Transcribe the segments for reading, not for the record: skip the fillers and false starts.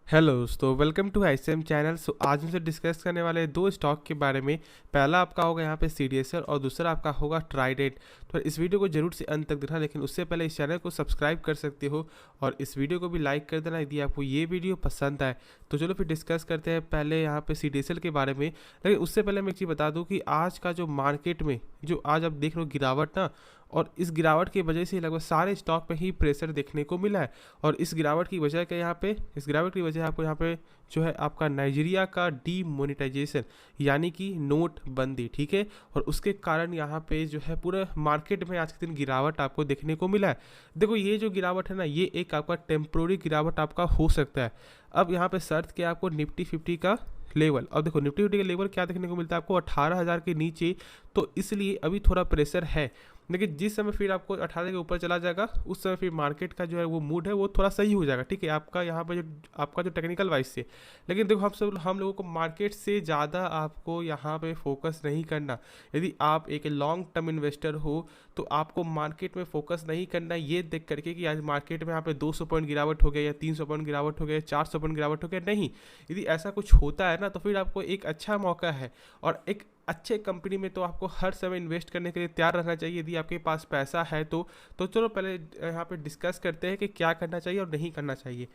Hello दोस्तों, welcome to ICM channel. आज हमसे डिस्कस करने वाले दो स्टॉक के बारे में। पहला आपका होगा यहाँ पे सीडीएसएल और दूसरा आपका होगा ट्राइडेंट। तो इस वीडियो को जरूर से अंत तक देखना, लेकिन उससे पहले इस चैनल को सब्सक्राइब कर सकते हो और इस वीडियो को भी लाइक कर देना यदि आपको ये वीडियो पसंद आए। तो चलो फिर डिस्कस करते हैं पहले यहाँ पे सीडीएसएल के बारे में। लेकिन उससे पहले मैं एक चीज़ बता दूँ कि आज का जो मार्केट में जो आज आप देख रहे हो गिरावट ना, और इस गिरावट की वजह से लगभग सारे स्टॉक पे ही प्रेशर देखने को मिला है। और इस गिरावट की वजह क्या यहाँ पे, इस गिरावट की वजह आपको यहाँ पे जो है आपका नाइजीरिया का डीमोनेटाइजेशन यानी कि नोटबंदी, ठीक है। और उसके कारण यहाँ पे जो है पूरे मार्केट में आज के दिन गिरावट आपको देखने को मिला है। देखो ये जो गिरावट है ना, ये एक आपका टेम्प्रोरी गिरावट आपका हो सकता है। अब यहाँ पे शर्त क्या, आपको निफ्टी 50 का लेवल, अब देखो निफ्टी 50 का लेवल क्या देखने को मिलता है आपको 18,000 के नीचे। तो इसलिए अभी थोड़ा प्रेशर है, लेकिन जिस समय फिर आपको 18 के ऊपर चला जाएगा उस समय फिर मार्केट का जो है वो मूड है वो थोड़ा सही हो जाएगा, ठीक है। आपका यहाँ पे जो आपका जो टेक्निकल वाइज से, लेकिन देखो हम लोगों को मार्केट से ज़्यादा आपको यहाँ पे फोकस नहीं करना। यदि आप एक लॉन्ग टर्म इन्वेस्टर हो तो आपको मार्केट में फोकस नहीं करना ये देख करके कि आज मार्केट में यहाँ पे 200 पॉइंट गिरावट हो गया या 300 पॉइंट गिरावट हो गया, 400 पॉइंट गिरावट हो गया, नहीं। यदि ऐसा कुछ होता है ना तो फिर आपको एक अच्छा मौका है और एक अच्छे कंपनी में तो आपको हर समय इन्वेस्ट करने के लिए तैयार रहना चाहिए यदि आपके पास पैसा है तो चलो पहले यहाँ पे डिस्कस करते हैं कि क्या करना चाहिए और नहीं करना चाहिए।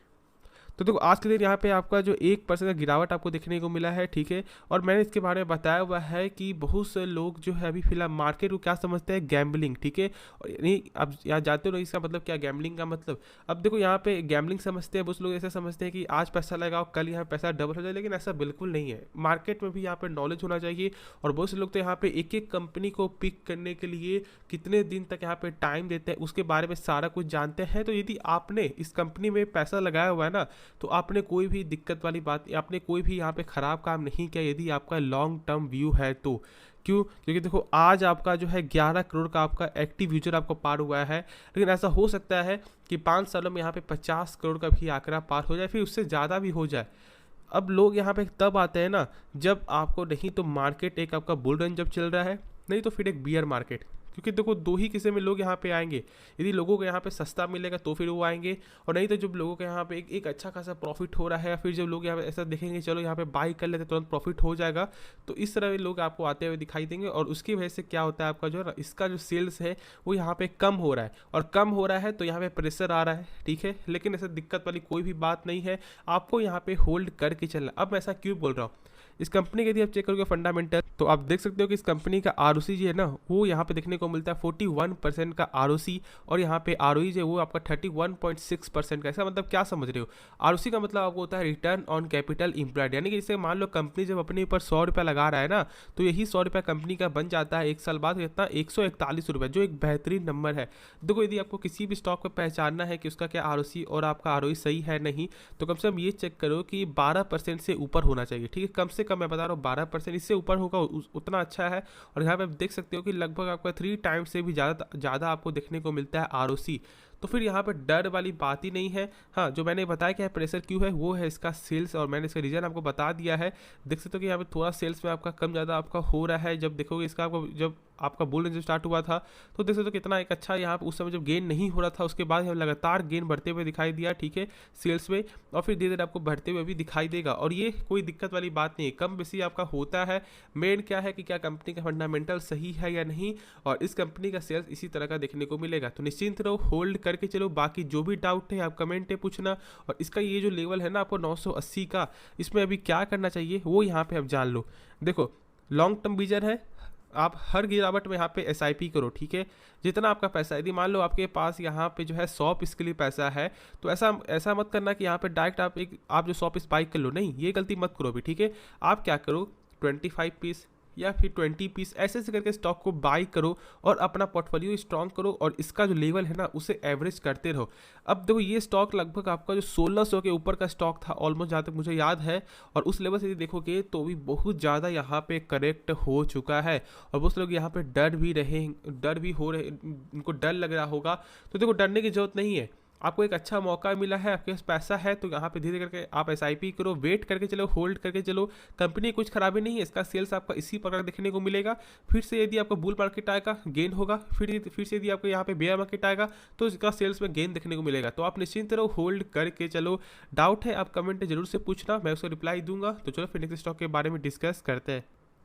तो देखो आज के दिन यहाँ पे आपका जो 1% का गिरावट आपको देखने को मिला है, ठीक है। और मैंने इसके बारे में बताया हुआ है कि बहुत से लोग जो है अभी फिलहाल मार्केट को क्या समझते हैं, गैम्बलिंग, ठीक है। और नहीं आप यहाँ जाते हो, इसका मतलब क्या गैम्बलिंग का मतलब। अब देखो यहाँ पे गैम्बलिंग समझते हैं बहुत लोग, ऐसा समझते हैं कि आज पैसा लगाओ कल यहाँ पैसा डबल हो जाए, लेकिन ऐसा बिल्कुल नहीं है। मार्केट में भी यहाँ पे नॉलेज होना चाहिए। और बहुत से लोग तो यहाँ पे एक एक कंपनी को पिक करने के लिए कितने दिन तक यहाँ पे टाइम देते हैं उसके बारे में सारा कुछ जानते हैं। तो यदि आपने इस कंपनी में पैसा लगाया हुआ है ना, तो आपने कोई भी दिक्कत वाली बात, आपने कोई भी यहाँ पे ख़राब काम नहीं किया यदि आपका लॉन्ग टर्म व्यू है तो। क्यों? क्योंकि देखो आज आपका जो है 11 करोड़ का आपका एक्टिव यूजर आपको पार हुआ है, लेकिन ऐसा हो सकता है कि 5 सालों में यहाँ पे 50 करोड़ का भी आंकड़ा पार हो जाए, फिर उससे ज़्यादा भी हो जाए। अब लोग यहाँ पे तब आते हैं ना जब आपको, नहीं तो मार्केट एक आपका बुल रन जब चल रहा है, नहीं तो फिर एक बियर मार्केट। क्योंकि देखो दो ही किस्म में लोग यहाँ पे आएंगे। यदि लोगों को यहाँ पे सस्ता मिलेगा तो फिर वो आएंगे, और नहीं तो जब लोगों के यहाँ पे एक अच्छा खासा प्रॉफिट हो रहा है, या फिर जब लोग यहाँ पे ऐसा देखेंगे चलो यहाँ पे बाई कर लेते तुरंत प्रॉफिट हो जाएगा, तो इस तरह लोग आपको आते हुए दिखाई देंगे। और उसकी वजह से क्या होता है, आपका जो है ना इसका जो सेल्स है वो यहाँ पे कम हो रहा है, और कम हो रहा है तो यहाँ पे प्रेशर आ रहा है, ठीक है। लेकिन ऐसा दिक्कत वाली कोई भी बात नहीं है, आपको यहाँ पे होल्ड करके चलना। अब मैं ऐसा क्यों बोल रहा हूँ, इस कंपनी के यदि आप चेक करोगे फंडामेंटल, तो आप देख सकते हो कि इस कंपनी का आरओसी जो है ना वो यहाँ पे देखने को मिलता है 41% का आरओसी, और यहाँ पे आरओई जो है वो आपका 31.6% का। ऐसा मतलब क्या समझ रहे हो, आरओसी का मतलब आपको होता है रिटर्न ऑन कैपिटल इम्प्लॉयड, यानी कि जैसे मान लो कंपनी जब अपने ऊपर 100 रुपया लगा रहा है ना, तो यही 100 रुपया कंपनी का बन जाता है एक साल बाद कितना, 141 रुपये, जो एक बेहतरीन नंबर है। देखो यदि आपको किसी भी स्टॉक को पहचानना है कि उसका क्या आरओसी और आपका आरओई सही है नहीं, तो कम से कम ये चेक करो कि 12% से ऊपर होना चाहिए, ठीक है। कम से कम मैं बता रहा हूँ 12%, इससे ऊपर होगा उतना अच्छा है। और यहाँ पे आप देख सकते हो कि लगभग आपका 3 टाइम्स से भी ज़्यादा आपको देखने को मिलता है आरओसी। तो फिर यहाँ पे डर वाली बात ही नहीं है। हाँ, जो मैंने बताया क्या प्रेशर क्यों है, वो है इसका सेल्स, और मैंने इसका रीज़न आपको बता दिया है। देख सकते हो कि यहाँ पे थोड़ा सेल्स में आपका कम ज़्यादा आपका हो रहा है। जब देखोगे इसका आपको, जब आपका बुल रन जब स्टार्ट हुआ था तो देख सकते हो कितना एक अच्छा यहाँ पे उस समय जब गेन नहीं हो रहा था, उसके बाद लगातार गेन बढ़ते हुए दिखाई दिया, ठीक है, सेल्स में। और फिर धीरे धीरे आपको बढ़ते हुए भी दिखाई देगा, और ये कोई दिक्कत वाली बात नहीं है, कम बेसी आपका होता है। मेन क्या है कि क्या कंपनी का फंडामेंटल सही है या नहीं, और इस कंपनी का सेल्स इसी तरह का देखने को मिलेगा। तो निश्चिंत रहो, होल्ड करके चलो। बाकी जो भी डाउट है आप कमेंट पे पूछना। और इसका ये जो लेवल है ना आपको 980 का, इसमें अभी क्या करना चाहिए वो यहाँ पे आप जान लो। देखो लॉन्ग टर्म विजन है, आप हर गिरावट में यहाँ पे एसआईपी करो, ठीक है। जितना आपका पैसा, यदि मान लो आपके पास यहाँ पे जो है 100 पीस के लिए पैसा है, तो ऐसा ऐसा मत करना कि यहाँ पे डायरेक्ट आप जो 100 पीस बाई कर लो, नहीं, ये गलती मत करो भी, ठीक है। आप क्या करो 25 पीस या फिर 20 पीस ऐसे ऐसे करके स्टॉक को बाई करो और अपना पोर्टफोलियो स्ट्रॉन्ग करो, और इसका जो लेवल है ना उसे एवरेज करते रहो। अब देखो ये स्टॉक लगभग आपका जो 1600 के ऊपर का स्टॉक था ऑलमोस्ट, जहाँ तक मुझे याद है, और उस लेवल से यदि देखोगे तो भी बहुत ज़्यादा यहाँ पे करेक्ट हो चुका है। और बहुत लोग यहाँ पे डर भी हो रहे, उनको डर लग रहा होगा। तो देखो डरने की जरूरत नहीं है, आपको एक अच्छा मौका मिला है, आपके पास पैसा है, तो यहाँ पे धीरे करके आप SIP करो, वेट करके चलो, होल्ड करके चलो। कंपनी कुछ खराबी नहीं है, इसका सेल्स आपका इसी प्रकार देखने को मिलेगा। फिर से यदि आपको बुल मार्केट आएगा गेन होगा, फिर से यदि आपको यहाँ पे बेयर मार्केट आएगा तो इसका सेल्स में गेन देखने को मिलेगा। तो आप निश्चिंत रहो, होल्ड करके चलो। डाउट है आप कमेंट जरूर से पूछना, मैं उसको रिप्लाई दूंगा। तो चलो फिर नेक्स्ट स्टॉक के बारे में डिस्कस करते हैं।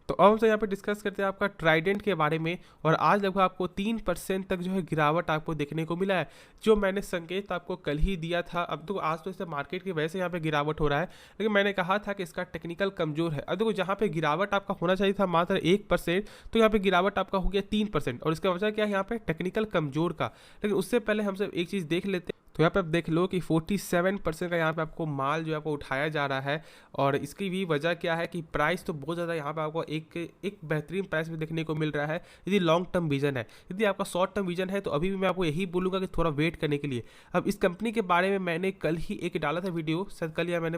तो अब हमसे यहाँ पे डिस्कस करते हैं आपका ट्राइडेंट के बारे में। और आज लगभग आपको 3% तक जो है गिरावट आपको देखने को मिला है, जो मैंने संकेत आपको कल ही दिया था। अब तो आज तो इससे मार्केट की वजह से यहाँ पे गिरावट हो रहा है, लेकिन मैंने कहा था कि इसका टेक्निकल कमजोर है। अब देखो जहाँ पे गिरावट आपका होना चाहिए था मात्र 1%, तो यहाँ पे गिरावट आपका हो गया 3%। और इसका वजह क्या है यहाँ पे टेक्निकल कमजोर का। लेकिन उससे पहले हम सब एक चीज़ देख लेते हैं। तो यहाँ पे आप देख लो कि 47% का यहाँ पे आपको माल जो है आपको उठाया जा रहा है। और इसकी भी वजह क्या है कि प्राइस तो बहुत ज़्यादा यहाँ पे आपको एक बेहतरीन प्राइस में देखने को मिल रहा है यदि लॉन्ग टर्म विजन है। यदि आपका शॉर्ट टर्म विजन है तो अभी भी मैं आपको यही बोलूँगा कि थोड़ा वेट करने के लिए। अब इस कंपनी के बारे में मैंने कल ही एक डाला था वीडियो, शायद कल या मैंने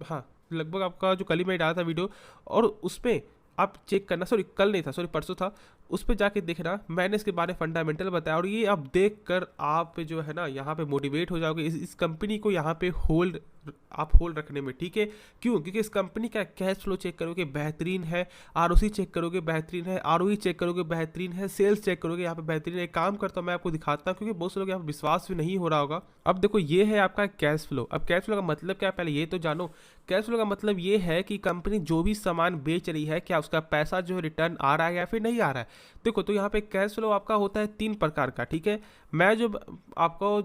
हाँ लगभग आपका जो कल ही मैं डाला था वीडियो, और उसमें आप चेक करना, कल नहीं था, परसों था, उस पर जाके देखना, मैंने इसके बारे में फंडामेंटल बताया। और ये आप देख कर आप जो है ना यहाँ पे मोटिवेट हो जाओगे इस कंपनी को यहाँ पे आप होल्ड रखने में, ठीक है। क्यों? क्योंकि इस कंपनी का कैश फ्लो चेक करोगे बेहतरीन है, ROC चेक करोगे बेहतरीन है, ROE चेक करोगे बेहतरीन है, सेल्स चेक करोगे यहाँ पे बेहतरीन है। एक काम करता हूँ मैं आपको दिखाता हूँ, क्योंकि बहुत से लोग यहाँ पे विश्वास भी नहीं हो रहा होगा। अब देखो ये है आपका कैश फ्लो। अब कैश फ्लो का मतलब क्या है पहले ये तो जानो। कैश फ्लो का मतलब ये है कि कंपनी जो भी सामान बेच रही है, क्या उसका पैसा जो है रिटर्न आ रहा है या फिर नहीं आ रहा है। देखो तो यहाँ पे कैश फ्लो आपका होता है 3 प्रकार का, ठीक है। मैं जो आपको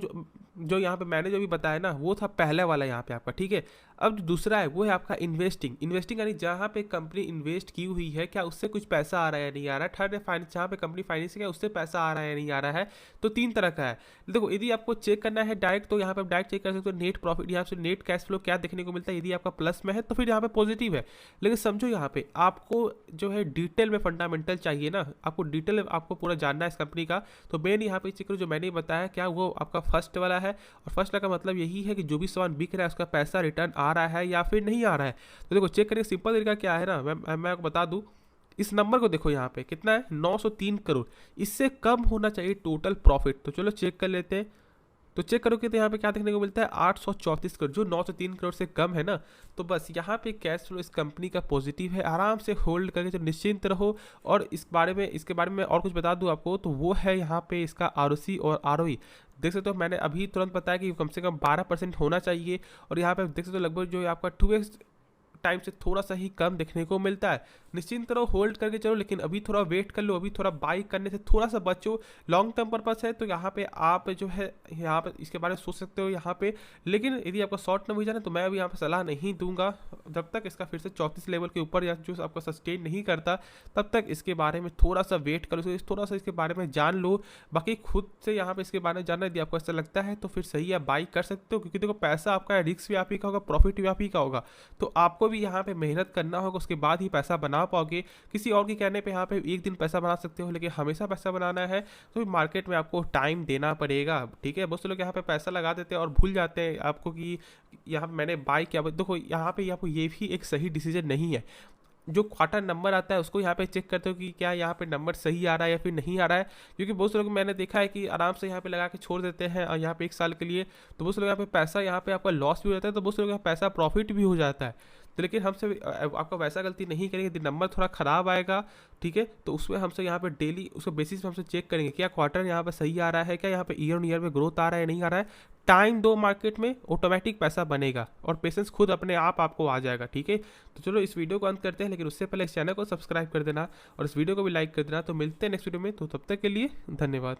जो यहाँ पे मैंने जो भी बताया ना, वो था पहले वाला यहाँ पे आपका, ठीक है। अब जो दूसरा है वो है आपका इन्वेस्टिंग यानी जहाँ पे कंपनी इन्वेस्ट की हुई है, क्या उससे कुछ पैसा आ रहा है या नहीं आ रहा है। थर्ड है फाइनेंस, जहाँ पे कंपनी फाइनेंस क्या उससे पैसा आ रहा है या नहीं आ रहा है। तो 3 तरह का है। देखो यदि आपको चेक करना है डायरेक्ट, तो यहाँ पे आप डायरेक्ट चेक कर सकते हो नेट प्रॉफिट, यहाँ से नेट कैश फ्लो क्या देखने को मिलता है। यदि आपका प्लस में है तो फिर यहाँ पे पॉजिटिव है। लेकिन समझो यहाँ पे आपको जो है डिटेल में फंडामेंटल चाहिए ना, आपको डिटेल आपको पूरा जानना है इस कंपनी का। तो मेन यहाँ पे चेक करो जो मैंने बताया, क्या वो आपका फर्स्ट वाला है। और फर्स्ट का मतलब यही है कि जो भी सामान बिक रहा है उसका पैसा रिटर्न आ रहा है या फिर नहीं आ रहा है। तो देखो चेक करने का सिंपल तरीका क्या है ना, मैं आपको बता दूं। इस नंबर को देखो यहाँ पे कितना है, 903 करोड़। इससे कम होना चाहिए टोटल प्रॉफिट। तो चलो चेक कर लेते हैं। तो चेक करोगे तो यहाँ पे क्या देखने को मिलता है, 834 करोड़, जो 903 करोड़ से कम है ना। तो बस यहाँ पे कैश फ्लो इस कंपनी का पॉजिटिव है, आराम से होल्ड करके तो निश्चिंत रहो। और इसके बारे में और कुछ बता दूँ आपको, तो वो है यहाँ पे इसका ROC और ROE। देख सकते हो मैंने अभी तुरंत बताया कि कम से कम 12% होना चाहिए। और यहाँ पे देख सकते हो लगभग जो है आपका 2x टाइम से थोड़ा सा ही कम देखने को मिलता है। निश्चिंत रहो, होल्ड करके चलो, लेकिन अभी थोड़ा वेट कर लो, अभी थोड़ा बाई करने से थोड़ा सा बचो। लॉन्ग टर्म पर्पस है तो यहाँ पे आप जो है यहाँ पे इसके बारे में सोच सकते हो यहाँ पे। लेकिन यदि आपका शॉर्ट टर्म विजन है तो मैं अभी यहाँ पे सलाह नहीं दूंगा, जब तक इसका फिर से 34 लेवल के ऊपर या जो आपका सस्टेन नहीं करता तब तक इसके बारे में थोड़ा सा वेट करो, थोड़ा सा इसके बारे में जान लो। बाकी खुद से यहाँ पे इसके बारे में जानना, यदि आपको ऐसा लगता है तो फिर सही है, बाई कर सकते हो। क्योंकि देखो पैसा आपका रिस्क भी आप ही का होगा, प्रॉफिट भी आप ही का होगा। तो आपको भी यहाँ पे मेहनत करना होगा, उसके बाद ही पैसा बना पाओगे। किसी और के कहने पे यहाँ पे एक दिन पैसा बना सकते हो, लेकिन हमेशा पैसा बनाना है तो मार्केट में आपको टाइम देना पड़ेगा, ठीक है। बहुत से लोग यहाँ पे पैसा लगा देते हैं और भूल जाते हैं आपको कि यहाँ पे मैंने बाय किया। देखो यहाँ पे आपको ये भी एक सही डिसीजन नहीं है। जो क्वार्टर नंबर आता है उसको यहाँ पे चेक करते हो कि क्या यहाँ पे नंबर सही आ रहा है या फिर नहीं आ रहा है। क्योंकि बहुत से लोग मैंने देखा है कि आराम से यहाँ पे लगा के छोड़ देते हैं और यहाँ पे 1 साल के लिए, तो बहुत से लोग यहाँ पे पैसा यहाँ पे आपका लॉस भी हो जाता है, तो बहुत से लोग यहाँ पैसा प्रॉफिट भी हो जाता है। तो लेकिन हमसे आपका वैसा गलती नहीं करेंगे, यदि नंबर थोड़ा ख़राब आएगा, ठीक है, तो उसमें हमसे यहाँ पे डेली उसके बेसिस पे हमसे चेक करेंगे क्या क्वार्टर यहाँ पे सही आ रहा है, क्या यहाँ पे ईयर ऑन ईयर में ग्रोथ आ रहा है नहीं आ रहा है। टाइम दो मार्केट में, ऑटोमेटिक पैसा बनेगा और पेशेंस खुद अपने आप आपको आ जाएगा, ठीक है। तो चलो इस वीडियो को अंत करते हैं, लेकिन उससे पहले इस चैनल को सब्सक्राइब कर देना और इस वीडियो को भी लाइक कर देना। तो मिलते हैं नेक्स्ट वीडियो में, तो तब तक के लिए धन्यवाद।